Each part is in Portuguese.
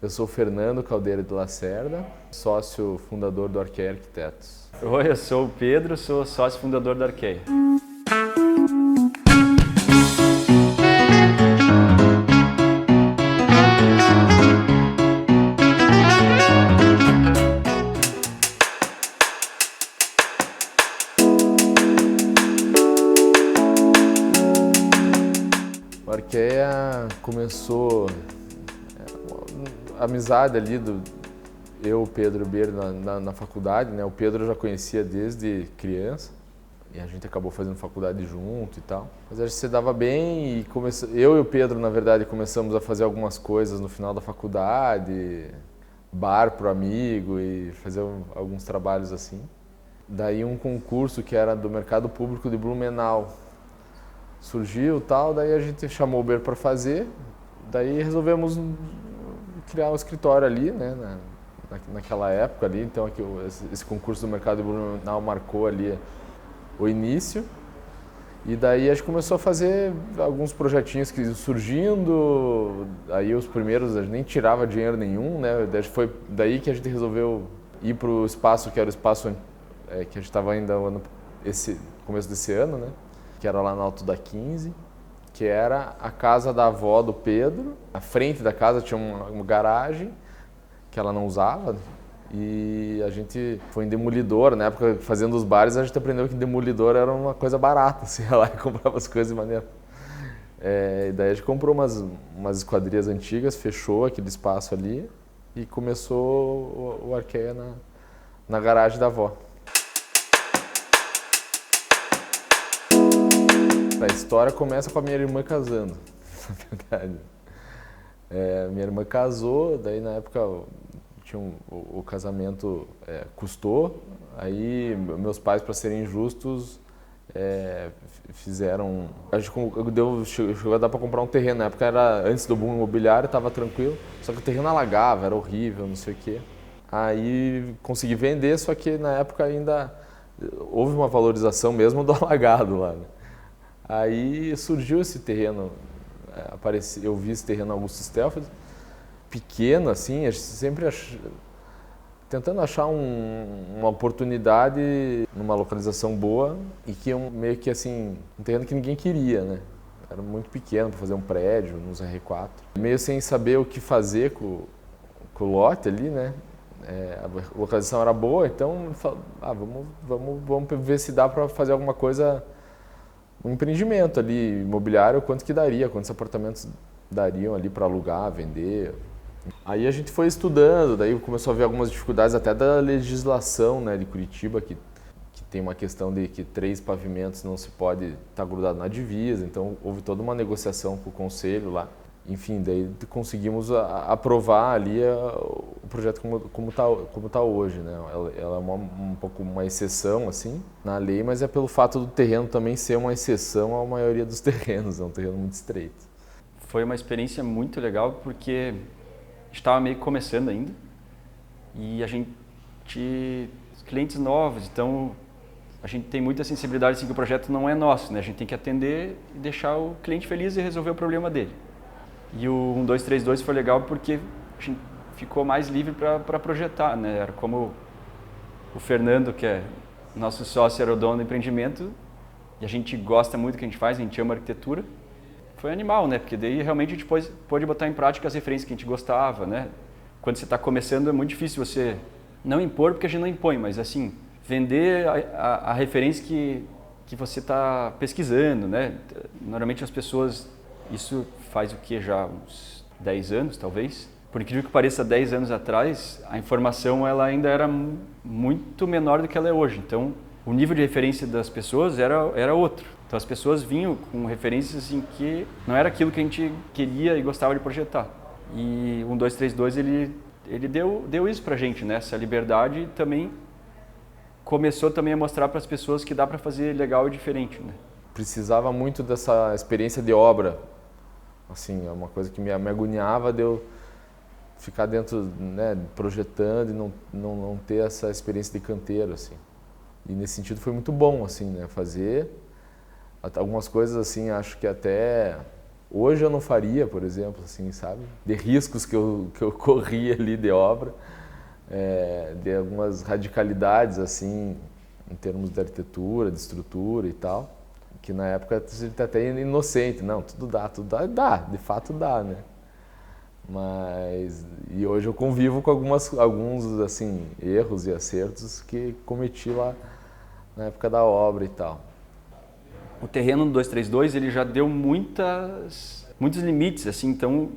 Eu sou Fernando Caldeira de Lacerda, sócio fundador do Arqueia Arquitetos. Oi, eu sou o Pedro, sou sócio fundador da Arqueia. O Arqueia começou a amizade ali do eu, o Pedro e o Beiro na faculdade, né? O Pedro eu já conhecia desde criança e a gente acabou fazendo faculdade junto e tal. Mas a gente se dava bem e eu e o Pedro, na verdade, começamos a fazer algumas coisas no final da faculdade, bar pro amigo e fazer alguns trabalhos assim. Daí um concurso que era do Mercado Público de Blumenau surgiu e tal, daí a gente chamou o Beiro para fazer, daí resolvemos criar um escritório ali, né, naquela época ali, então aqui, esse concurso do Mercado Blumenau marcou ali o início, e daí a gente começou a fazer alguns projetinhos que surgindo, aí os primeiros a gente nem tirava dinheiro nenhum, né, foi daí que a gente resolveu ir para o espaço que era o espaço que a gente estava ainda começo desse ano, né, que era lá no Alto da 15, que era a casa da avó do Pedro. Na frente da casa tinha uma garagem que ela não usava e a gente foi em demolidor. Na época, fazendo os bares, a gente aprendeu que demolidor era uma coisa barata, assim, ia lá e comprava as coisas de maneira... E daí a gente comprou umas esquadrias antigas, fechou aquele espaço ali e começou o Arqueia na garagem da avó. A história começa com a minha irmã casando, na verdade. Minha irmã casou, daí na época o casamento custou, aí meus pais, para serem justos, fizeram... Chegou a dar para comprar um terreno, na época era antes do boom imobiliário, estava tranquilo, só que o terreno alagava, era horrível, não sei o quê. Aí consegui vender, só que na época ainda houve uma valorização mesmo do alagado lá, né? Aí surgiu esse terreno, eu vi esse terreno Augusto Stelfeld, pequeno assim, a gente sempre tentando achar uma oportunidade numa localização boa e que meio que assim, um terreno que ninguém queria, né? Era muito pequeno para fazer um prédio, nos R4. Meio sem saber o que fazer com o lote ali, né? A localização era boa, então vamos ver se dá para fazer alguma coisa, um empreendimento ali, imobiliário, quanto que daria, quantos apartamentos dariam ali para alugar, vender. Aí a gente foi estudando, daí começou a ver algumas dificuldades até da legislação, né, de Curitiba, que tem uma questão de que 3 pavimentos não se pode estar grudado na divisa, então houve toda uma negociação com o conselho lá. Enfim, daí conseguimos aprovar ali o projeto como tá hoje, né? Ela é um pouco uma exceção assim na lei, mas é pelo fato do terreno também ser uma exceção à maioria dos terrenos, é um terreno muito estreito. Foi uma experiência muito legal porque estava meio que começando ainda e a gente clientes novos, então a gente tem muita sensibilidade assim que o projeto não é nosso, né? A gente tem que atender e deixar o cliente feliz e resolver o problema dele. E o 1232 foi legal porque a gente ficou mais livre para projetar, né? Era como o Fernando, que é nosso sócio, era o dono do empreendimento, e a gente gosta muito do que a gente faz, a gente ama arquitetura. Foi animal, né? Porque daí realmente a gente pôde botar em prática as referências que a gente gostava, né? Quando você está começando é muito difícil você não impor, porque a gente não impõe, mas assim, vender a referência que você está pesquisando, né? Normalmente as pessoas, isso faz o que já uns 10 anos, talvez. Por incrível que pareça, 10 anos atrás, a informação ela ainda era muito menor do que ela é hoje. Então, o nível de referência das pessoas era outro. Então, as pessoas vinham com referências em que não era aquilo que a gente queria e gostava de projetar. E o 1232, ele deu isso pra gente, né? Essa liberdade e também começou também a mostrar para as pessoas que dá para fazer legal e diferente, né? Precisava muito dessa experiência de obra. Assim, é uma coisa que me agoniava de eu ficar dentro, né, projetando e não ter essa experiência de canteiro, assim. E nesse sentido foi muito bom, assim, né, fazer algumas coisas, assim, acho que até Hoje eu não faria, por exemplo, assim, sabe? De riscos que eu corri ali de obra, de algumas radicalidades, assim, em termos de arquitetura, de estrutura e tal, que na época a gente até inocente, não, tudo dá, de fato dá, né? E hoje eu convivo com alguns assim, erros e acertos que cometi lá na época da obra e tal. O terreno do 232 ele já deu muitos limites, assim, então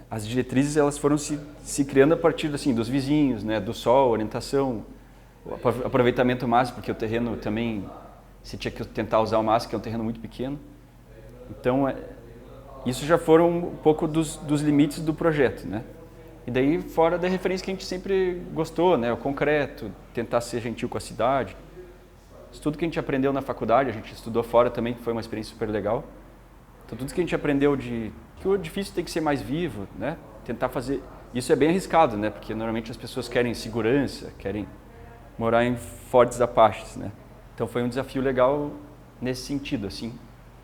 as diretrizes elas foram se criando a partir assim, dos vizinhos, né, do sol, orientação, o aproveitamento máximo, porque o terreno também se tinha que tentar usar o máximo, que é um terreno muito pequeno. Então isso já foram um pouco dos limites do projeto, né? E daí fora da referência que a gente sempre gostou, né, o concreto, tentar ser gentil com a cidade. Isso tudo que a gente aprendeu na faculdade, a gente estudou fora também, que foi uma experiência super legal. Então tudo que a gente aprendeu que o edifício tem que ser mais vivo, né? Tentar fazer... Isso é bem arriscado, né? Porque normalmente as pessoas querem segurança, querem morar em fortes Apaches, né? Então foi um desafio legal nesse sentido, assim.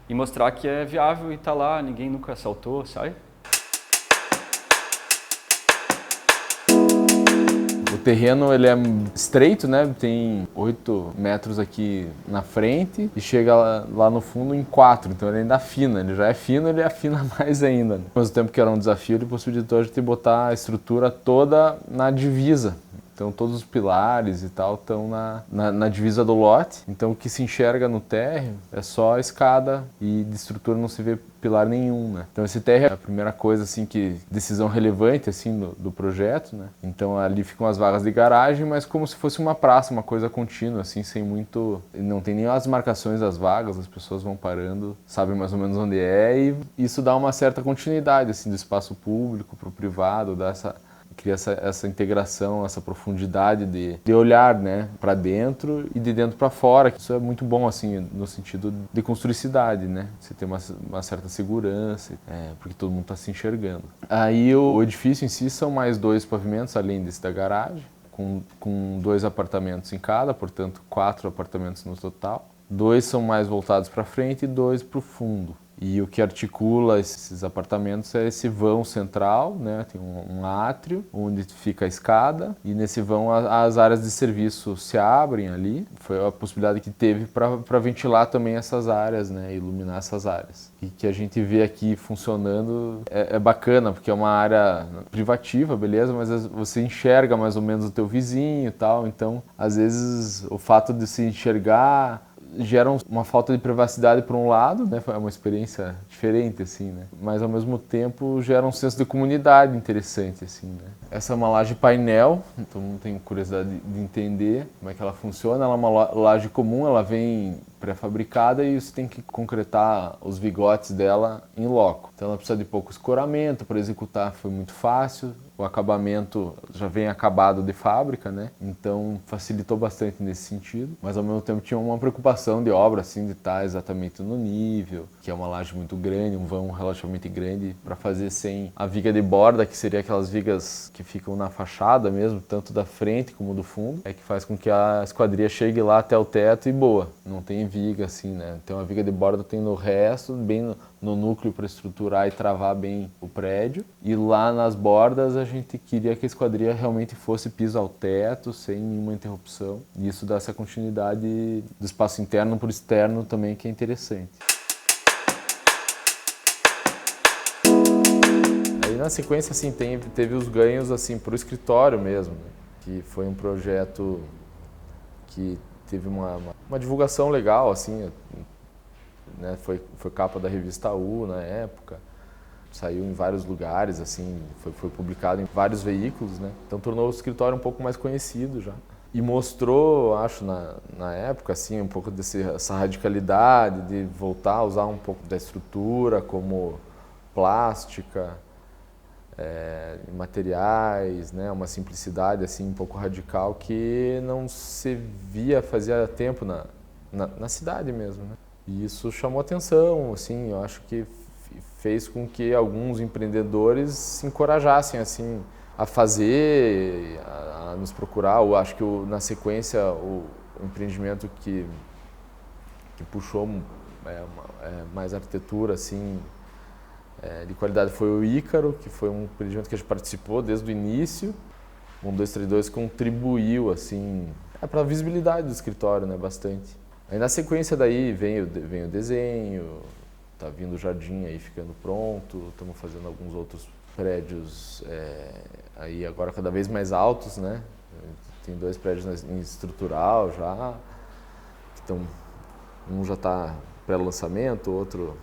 E mostrar que é viável e tá lá, ninguém nunca assaltou, sabe? O terreno ele é estreito, né? Tem 8 metros aqui na frente e chega lá no fundo em 4, então ele ainda afina, ele já é fino, ele afina mais ainda. Ao mesmo tempo que era um desafio, ele possibilitou a gente botar a estrutura toda na divisa. Então todos os pilares e tal estão na divisa do lote. Então o que se enxerga no térreo é só a escada e de estrutura não se vê pilar nenhum, né? Então esse térreo é a primeira coisa assim decisão relevante assim do projeto, né? Então ali ficam as vagas de garagem, mas como se fosse uma praça, uma coisa contínua assim, sem muito, não tem nem as marcações das vagas, as pessoas vão parando, sabem mais ou menos onde é e isso dá uma certa continuidade assim do espaço público para o privado, cria essa integração, essa profundidade de olhar, né, para dentro e de dentro para fora. Isso é muito bom assim no sentido de construir cidade, né? Você tem uma certa segurança, porque todo mundo está se enxergando. Aí o edifício em si são mais 2 pavimentos além desse da garagem, com 2 apartamentos em cada, portanto 4 apartamentos no total. 2 são mais voltados para frente e 2 para o fundo. E o que articula esses apartamentos é esse vão central, né? Tem um átrio onde fica a escada e nesse vão as áreas de serviço se abrem ali. Foi a possibilidade que teve para ventilar também essas áreas, né? Iluminar essas áreas. E que a gente vê aqui funcionando é bacana, porque é uma área privativa, beleza? Mas você enxerga mais ou menos o teu vizinho e tal. Então, às vezes, o fato de se enxergar geram uma falta de privacidade por um lado, né? É uma experiência diferente, assim, né? Mas ao mesmo tempo gera um senso de comunidade interessante, assim, né? Essa é uma laje painel, então não tem curiosidade de entender como é que ela funciona. Ela é uma laje comum, ela vem pré-fabricada e você tem que concretar os vigotes dela em loco. Então ela precisa de pouco escoramento, para executar foi muito fácil. O acabamento já vem acabado de fábrica, né? Então facilitou bastante nesse sentido, mas ao mesmo tempo tinha uma preocupação de obra, assim, de estar exatamente no nível, que é uma laje muito grande, um vão relativamente grande, para fazer sem a viga de borda, que seria aquelas vigas que ficam na fachada mesmo, tanto da frente como do fundo, que faz com que a esquadria chegue lá até o teto e boa, não tem viga assim, né? Então a viga de borda tem no resto, bem no núcleo para estruturar e travar bem o prédio, e lá nas bordas a gente queria que a esquadria realmente fosse piso ao teto, sem nenhuma interrupção, e isso dá essa continuidade do espaço interno para o externo também, que é interessante. Aí na sequência assim, teve os ganhos assim, para o escritório mesmo, né? Que foi um projeto que teve uma divulgação legal, assim, né? Foi capa da revista U na época, saiu em vários lugares, assim, foi publicado em vários veículos, né? Então tornou o escritório um pouco mais conhecido já. E mostrou, acho, na época, assim, um pouco dessa radicalidade de voltar a usar um pouco da estrutura como plástica, materiais, né? Uma simplicidade assim, um pouco radical que não se via fazia tempo na cidade mesmo, né? E isso chamou atenção, assim, eu acho que fez com que alguns empreendedores se encorajassem assim, a fazer, a nos procurar. Eu acho que na sequência o empreendimento que puxou mais arquitetura, assim, de qualidade, foi o Ícaro, que foi um empreendimento que a gente participou desde o início. O 1232 contribuiu, assim, para a visibilidade do escritório, né, bastante. Aí na sequência daí vem o desenho, tá vindo o jardim aí ficando pronto, estamos fazendo alguns outros prédios aí agora cada vez mais altos, né? Tem 2 prédios em estrutural já, então um já está pré-lançamento, outro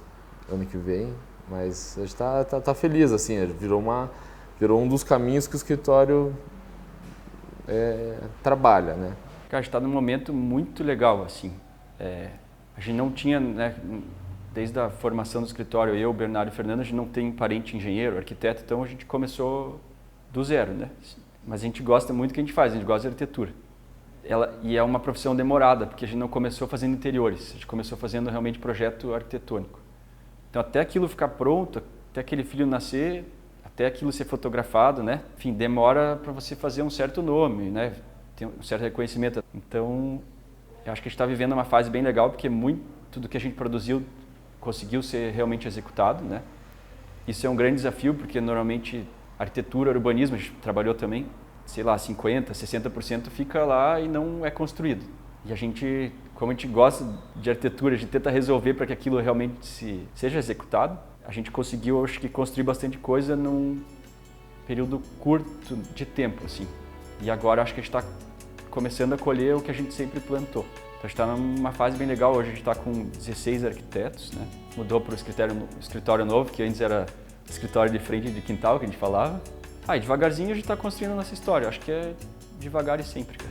ano que vem, mas a gente tá feliz, assim, virou um dos caminhos que o escritório trabalha, né? Cara, está num momento muito legal, assim. A gente não tinha, né, desde a formação do escritório, eu, Bernardo e Fernando, a gente não tem parente engenheiro, arquiteto, então a gente começou do zero, né? Mas a gente gosta muito do que a gente faz, a gente gosta de arquitetura. E é uma profissão demorada, porque a gente não começou fazendo interiores, a gente começou fazendo realmente projeto arquitetônico. Então até aquilo ficar pronto, até aquele filho nascer, até aquilo ser fotografado, né? Enfim, demora para você fazer um certo nome, né? Tem um certo reconhecimento. Então, eu acho que a gente está vivendo uma fase bem legal, porque muito do que a gente produziu conseguiu ser realmente executado, né? Isso é um grande desafio, porque normalmente arquitetura, urbanismo, a gente trabalhou também, sei lá, 50%, 60% fica lá e não é construído. E a gente, como a gente gosta de arquitetura, a gente tenta resolver para que aquilo realmente seja executado. A gente conseguiu, acho que, construir bastante coisa num período curto de tempo, assim. E agora acho que a gente está começando a colher o que a gente sempre plantou. Então a gente está numa fase bem legal, hoje a gente está com 16 arquitetos, né? Mudou para o escritório novo, que antes era escritório de frente de quintal, que a gente falava. E devagarzinho a gente está construindo a nossa história, acho que é devagar e sempre, cara.